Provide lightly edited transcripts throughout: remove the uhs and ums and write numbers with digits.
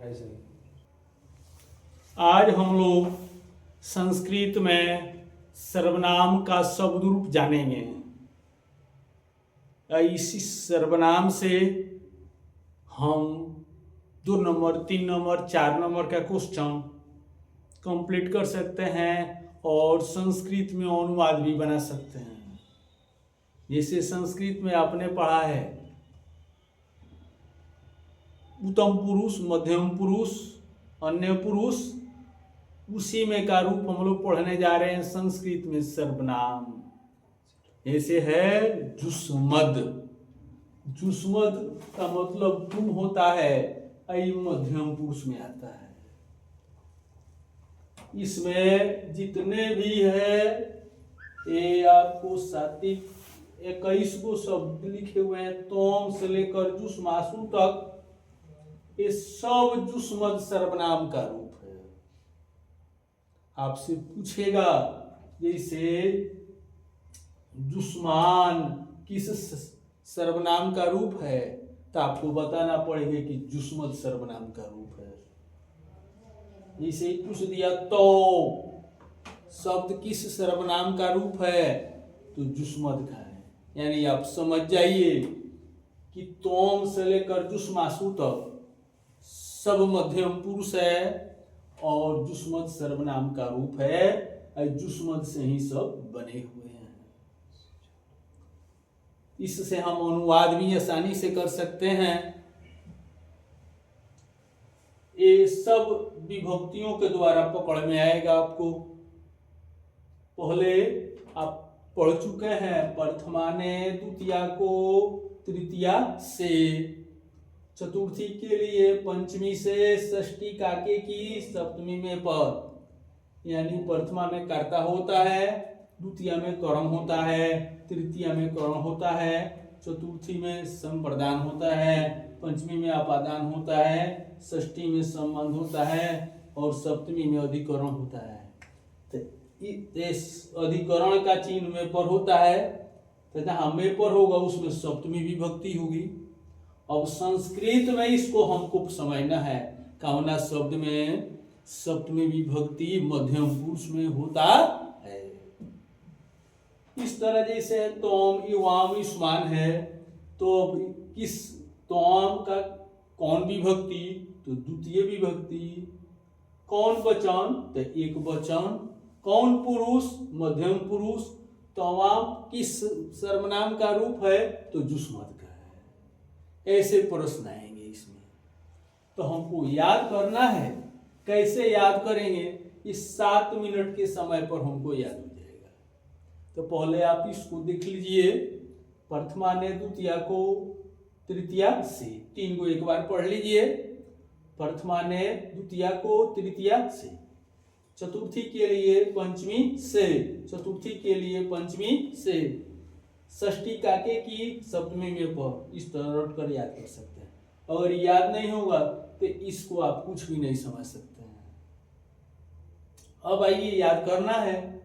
ऐसे ही। आज हम लोग संस्कृत में सर्वनाम का शब्द रूप जानेंगे। इसी सर्वनाम से हम 2 नंबर 3 नंबर 4 नंबर का क्वेश्चन कंप्लीट कर सकते हैं और संस्कृत में अनुवाद भी बना सकते हैं। जैसे संस्कृत में आपने पढ़ा है उत्तम पुरुष, मध्यम पुरुष, अन्य पुरुष, उसी में का रूप हम लोग पढ़ने जा रहे हैं संस्कृत में सर्वनाम। ऐसे है जुष्मद। जुष्मद का मतलब तुम होता है, ऐ मध्यम पुरुष में आता है। इसमें जितने भी है ये आपको 21 को शब्द लिखे हुए हैं, तोम से लेकर जुष्मासु तक, ये सब जुष्मद सर्वनाम का रूप है। आपसे पूछेगा जैसे जुष्मान किस सर्वनाम का रूप है, तो आपको बताना पड़ेगा कि जुष्मद सर्वनाम का रूप है। जैसे पूछ दिया तो शब्द किस सर्वनाम का रूप है, तो जुष्मद का है। यानी आप समझ जाइए कि तोम से लेकर जुष्मासु तक सब मध्यम पुरुष है और जुष्मद सर्वनाम का रूप है। जुष्मद से ही सब बने हुए हैं। इससे हम अनुवाद भी आसानी से कर सकते हैं। ये सब विभक्तियों के द्वारा पकड़ में आएगा आपको। पहले आप पढ़ चुके हैं प्रथमाने द्वितीया को तृतीया से, चतुर्थी के लिए पंचमी से, षष्ठी काके की सप्तमी में पद। यानी प्रथमा में कर्ता होता है, द्वितीया में कर्म होता है, तृतीया में कर्ण होता है, चतुर्थी में संप्रदान होता है, पंचमी में अपादान होता है, षष्ठी में संबंध होता है और सप्तमी में अधिकरण होता है। तो इस अधिकरण का चिन्ह में पर होता है, तो जहाँ में पर होगा उसमें सप्तमी विभक्ति होगी। अब संस्कृत में इसको हमको समझना है, कौना शब्द में सप्तमी विभक्ति मध्यम पुरुष में होता है। इस तरह जैसे तोम युवाम युष्मान है, तो किस तोम का कौन विभक्ति, तो द्वितीय विभक्ति। कौन वचन, तो एक वचन। कौन पुरुष, मध्यम पुरुष। तवाम किस सर्वनाम का रूप है, तो जुष्मद का है। ऐसे प्रश्न आएंगे इसमें, तो हमको याद करना है। कैसे याद करेंगे, इस 7 मिनट के समय पर हमको याद हो जाएगा। तो पहले आप इसको देख लीजिए, प्रथमा ने द्वितीया को तृतीया से, 3 को एक बार पढ़ लीजिए। प्रथमा ने द्वितीया को तृतीया से, चतुर्थी के लिए पंचमी से, चतुर्थी के लिए पंचमी से, षष्ठी काके की सप्तमी में पर। इस तरह रट कर याद कर सकते हैं। अगर याद नहीं होगा तो इसको आप कुछ भी नहीं समझ सकते हैं। अब आइए याद करना है।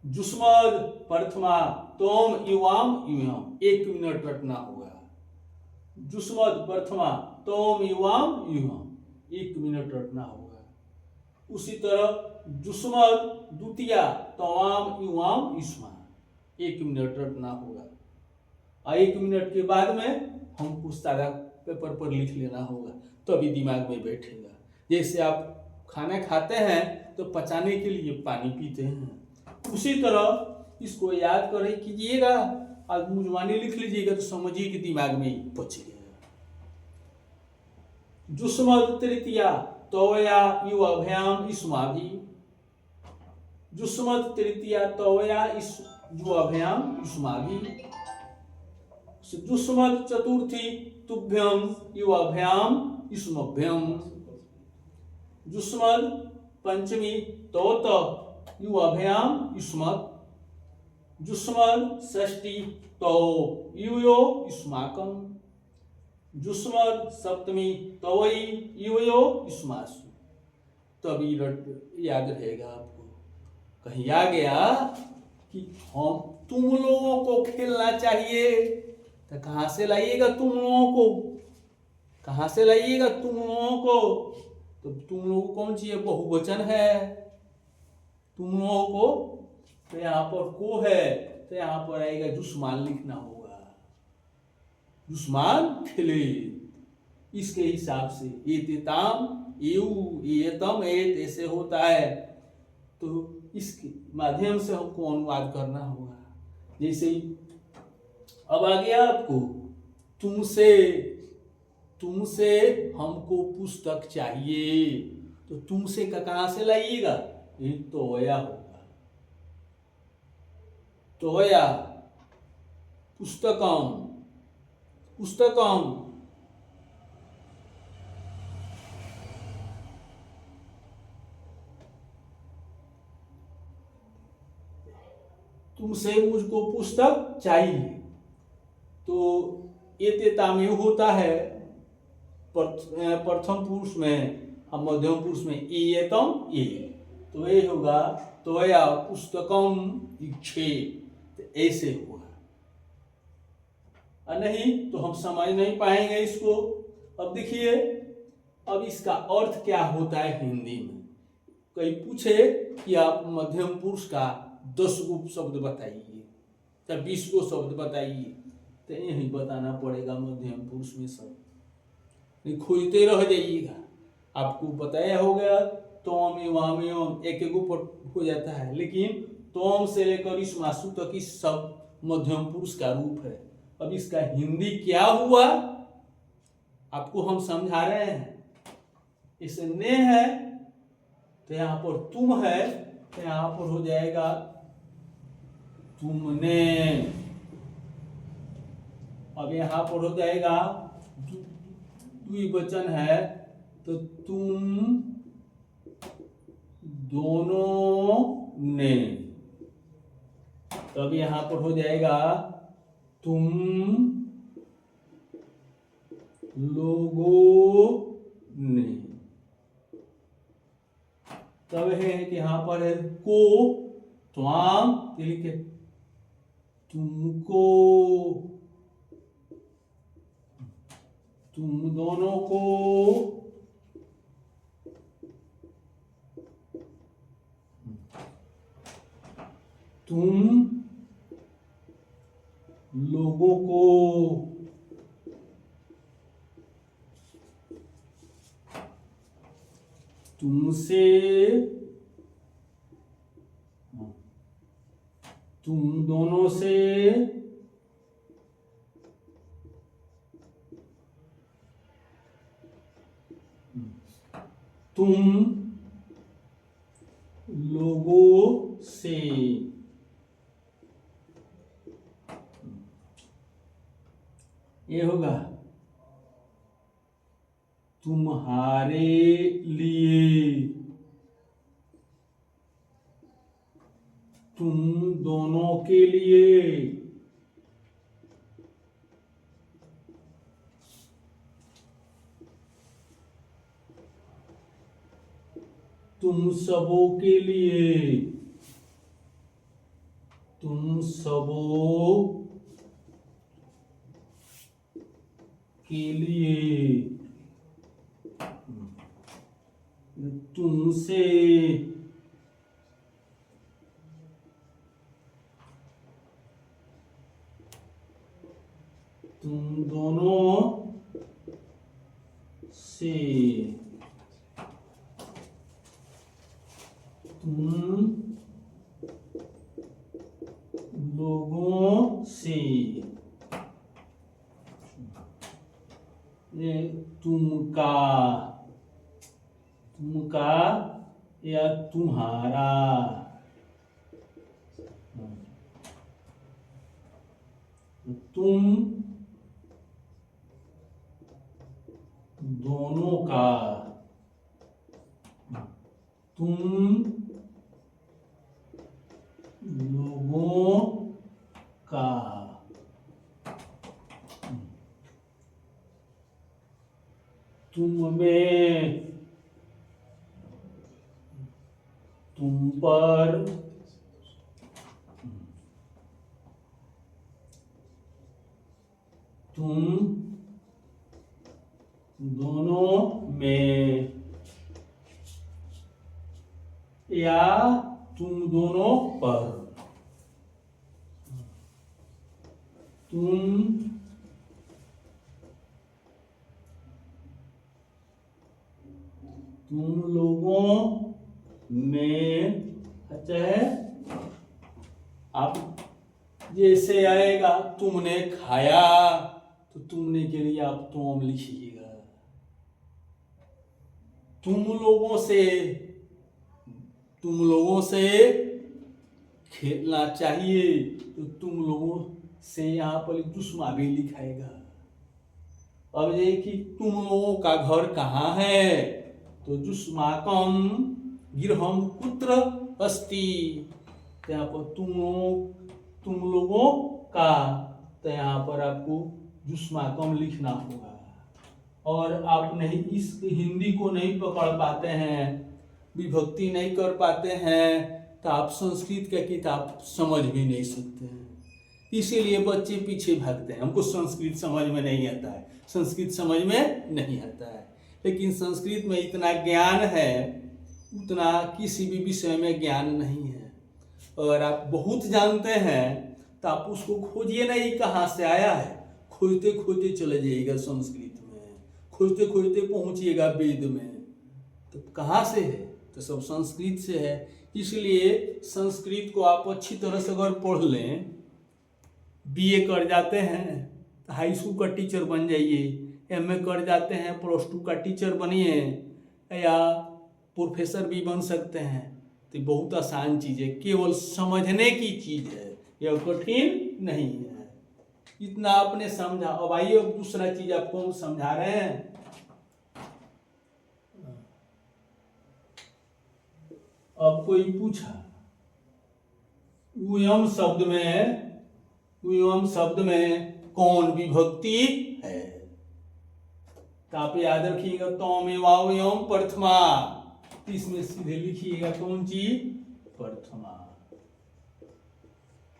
जुष्मद प्रथमा तोम युवाम युवाम, 1 मिनट रटना होगा। जुष्मद प्रथमा तोम युवाम युवाम, 1 मिनट रटना होगा। उसी तरह जुष्मद द्वितीया तवाम युवाम युष्मा, 1 मिनट रटना होगा। 1 मिनट के बाद में हमको सादा पेपर पर लिख लेना होगा, तभी दिमाग में बैठेगा। जैसे आप खाना खाते हैं तो पचाने के लिए पानी पीते हैं, उसी तरह इसको याद करें कीजिएगा। आज मुजवानी लिख लीजिएगा तो समझिए कि दिमाग में पच गया। जुष्मद तृतीया तवया युवाभ्याम युष्माभि, जुष्मद तृतीया तवया युवाभ्याम युष्माभि, जुष्मद चतुर्थी तुभ्यम युवाभ्याम युष्मभ्यम, जुष्मद पंचमी तोत युवाभ्याम युष्मत्, जुष्मद षष्ठी तो युयो युष्माकम, जुष्मद सप्तमी तवई युयो युष्मासु। तभी याद रहेगा आपको। कहीं आ गया कि हम तुम लोगों को खेलना चाहिए, तो कहाँ से लाइएगा तुम लोगों को? कहाँ से लाइएगा तुम लोगों को? तो तुम लोग कौन सी है, बहुवचन है। तुम लोगों को तो यहाँ पर को है, तो यहाँ पर आएगा जुस्मान लिखना होगा। जुस्मान खिले, इसके हिसाब से एतेताम एऊ एतम एत ऐसे होता है, तो इसके माध्यम से हमको अनुवाद करना होगा। जैसे अब आ गया आपको, तुमसे, तुमसे हमको पुस्तक चाहिए, तो तुमसे का कहाँ से लाइएगा, ये तोया होगा। तोया पुस्तकम, पुस्तकम तुमसे मुझको पुस्तक चाहिए, तो एतेता में होता है प्रथम पुरुष में, हम मध्यम पुरुष में एयतम ए, तो ये होगा त्वया पुस्तकम इच्छे, तो ऐसे होगा। और नहीं तो हम समझ नहीं पाएंगे इसको। अब देखिए, अब इसका अर्थ क्या होता है हिंदी में। कोई पूछे कि आप मध्यम पुरुष का 10 गो शब्द बताइए या 20 गो शब्द बताइए, तो यही बताना पड़ेगा मध्यम पुरुष में सब, नहीं खोजते रह जाइएगा। आपको बताया हो गया तोम एवं एवं एक एक ऊपर हो जाता है, लेकिन तोम से लेकर इस मासु तक इस सब मध्यम पुरुष का रूप है। अब इसका हिंदी क्या हुआ आपको हम समझा रहे हैं। इस ने है तो यहाँ पर तुम है, तो यहाँ पर हो जाएगा तुमने। अब यहाँ पर हो जाएगा द्विवचन है, तो तुम दोनों ने। तब यहाँ पर हो जाएगा तुम लोगों ने। तब है कि यहाँ पर है को, त्वाम लिखे तुमको, तुम दोनों को, तुम लोगों को, तुमसे, तुम दोनों से, तुम लोगों से। ये होगा तुम्हारे लिए, तुम दोनों के लिए, तुम सबों के लिए, तुम सबों के लिए, तुमसे, तुम दोनों से, तुम लोगों से, ये तुमका, तुमका या तुम्हारा, तुम दोनों का, तुम लोगों का, तुम में, तुम पर, तुम दोनों में, या तुम दोनों पर, तुम लोगों में, अच्छा है। आप जैसे आएगा तुमने खाया, तो तुमने के लिए आप तुम लिखिएगा। तुम लोगों से खेलना चाहिए, तो तुम लोगों से यहाँ पर दुश्मा भी लिखाएगा। अब ये कि तुम लोगों का घर कहाँ है, तो जुष्माकम गृहम कुत्र अस्ति, तो यहाँ पर तुम लोगों का, तो यहाँ पर आपको जुष्माकम लिखना होगा। और आप नहीं इस हिंदी को नहीं पकड़ पाते हैं, विभक्ति नहीं कर पाते हैं, तो आप संस्कृत का किताब समझ भी नहीं सकते हैं। इसीलिए बच्चे पीछे भागते हैं, हमको संस्कृत समझ में नहीं आता है, संस्कृत समझ में नहीं आता है। लेकिन संस्कृत में इतना ज्ञान है, उतना किसी भी विषय में ज्ञान नहीं है। अगर आप बहुत जानते हैं तो आप उसको खोजिए नहीं कहाँ से आया है, खोजते खोजते चले जाइएगा संस्कृत में, खोजते खोजते पहुँचिएगा वेद में, तो कहाँ से है, तो सब संस्कृत से है। इसलिए संस्कृत को आप अच्छी तरह से अगर पढ़ लें, बीए कर जाते हैं तो हाई स्कूल का टीचर बन जाइए, एमए कर जाते हैं +2 का टीचर बनिए, या प्रोफेसर भी बन सकते हैं। तो बहुत आसान चीज़ है, केवल समझने की चीज़ है, यह कठिन नहीं है। इतना आपने समझा। अब आइए अब दूसरा चीज आपको हम समझा रहे हैं। अब कोई पूछा उयम शब्द में कौन विभक्ति है, तो आप याद रखिएगा तौमेवावयम प्रथमा, इसमें सीधे लिखिएगा कौन चीज, प्रथमा।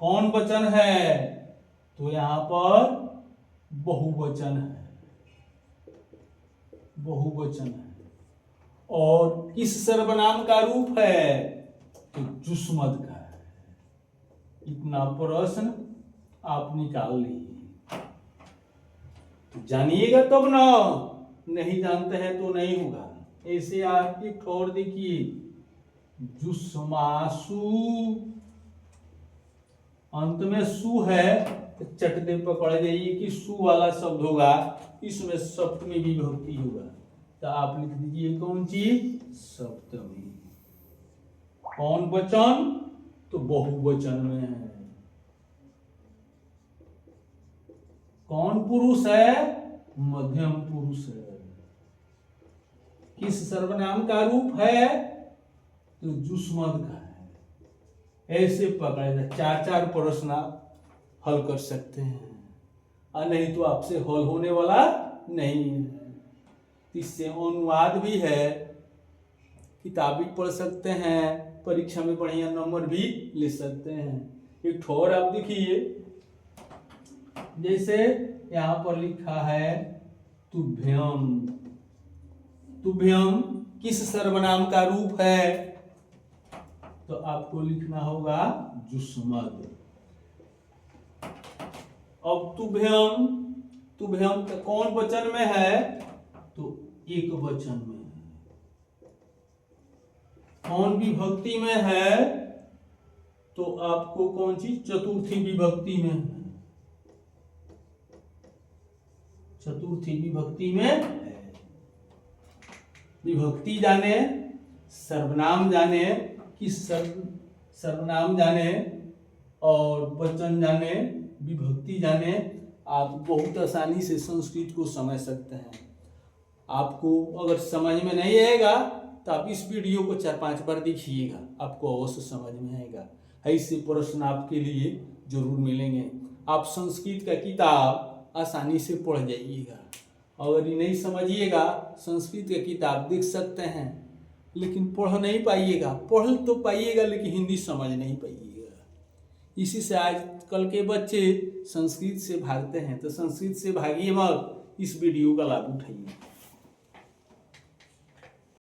कौन वचन है, तो यहां पर बहुवचन है, बहुवचन है। और किस सर्वनाम का रूप है, तो जुस्मद का है। इतना प्रश्न आप निकाल लीजिए, तो जानिएगा तब ना, नहीं जानते हैं तो नहीं होगा। ऐसे आपकी ठोर देखिए, जुस्मासु, अंत में सु है तो चटते पकड़ जाइए कि सु वाला शब्द होगा, इसमें सप्तमी विभक्ति होगा, तो आप लिख दीजिए कौन चीज, सप्तमी। कौन वचन, तो बहुवचन में है। कौन पुरुष है, मध्यम पुरुष है। किस सर्वनाम का रूप है, तो जुस्मद का है। ऐसे पकड़े, चार चार प्रश्न आप हल कर सकते हैं, और नहीं तो आपसे हल होने वाला नहीं है। इससे अनुवाद भी है, किताब भी पढ़ सकते हैं, परीक्षा में बढ़िया नंबर भी ले सकते हैं। एक ठोर आप देखिए, जैसे यहां पर लिखा है तुभ्यम, तुभ्यम किस सर्वनाम का रूप है, तो आपको लिखना होगा जुस्मद। अब तुभ्यम, तुभ्यम कौन वचन में है, तो एक वचन में है। कौन विभक्ति में है, तो आपको कौन सी, चतुर्थी विभक्ति में है। चतुर्थी विभक्ति में है। विभक्ति जाने, सर्वनाम जाने, किस सर्वनाम जाने, और वचन जाने, विभक्ति जाने, आप बहुत आसानी से संस्कृत को समझ सकते हैं। आपको अगर समझ में नहीं आएगा तो आप इस वीडियो को 4-5 बार देखिएगा, आपको अवश्य समझ में आएगा। ऐसे प्रश्न आपके लिए जरूर मिलेंगे। आप संस्कृत का किताब आसानी से पढ़ जाइएगा। अगर ये नहीं समझिएगा, संस्कृत का किताब देख सकते हैं, लेकिन पढ़ नहीं पाइएगा। पढ़ तो पाइएगा लेकिन हिंदी समझ नहीं पाइएगा। इसी से आजकल के बच्चे संस्कृत से भागते हैं। तो संस्कृत से भागिए मत, इस वीडियो का लाभ उठाइए।